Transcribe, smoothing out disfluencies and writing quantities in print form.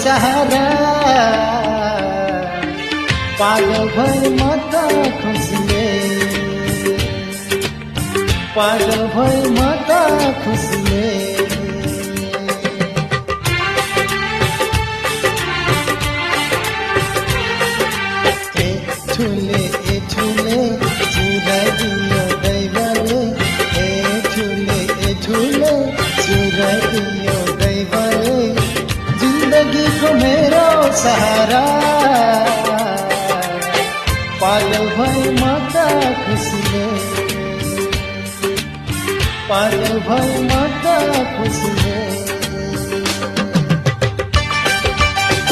सहारा पागल भई म त खुसीले पागल भई म त खुसीले ए ठुले चुराइदियो दैवले ए ठुले चुराइदियो दैवले जिन्दगीको मेरो सहारा पागल भई म त खुसीले पागल भई म त खुसीले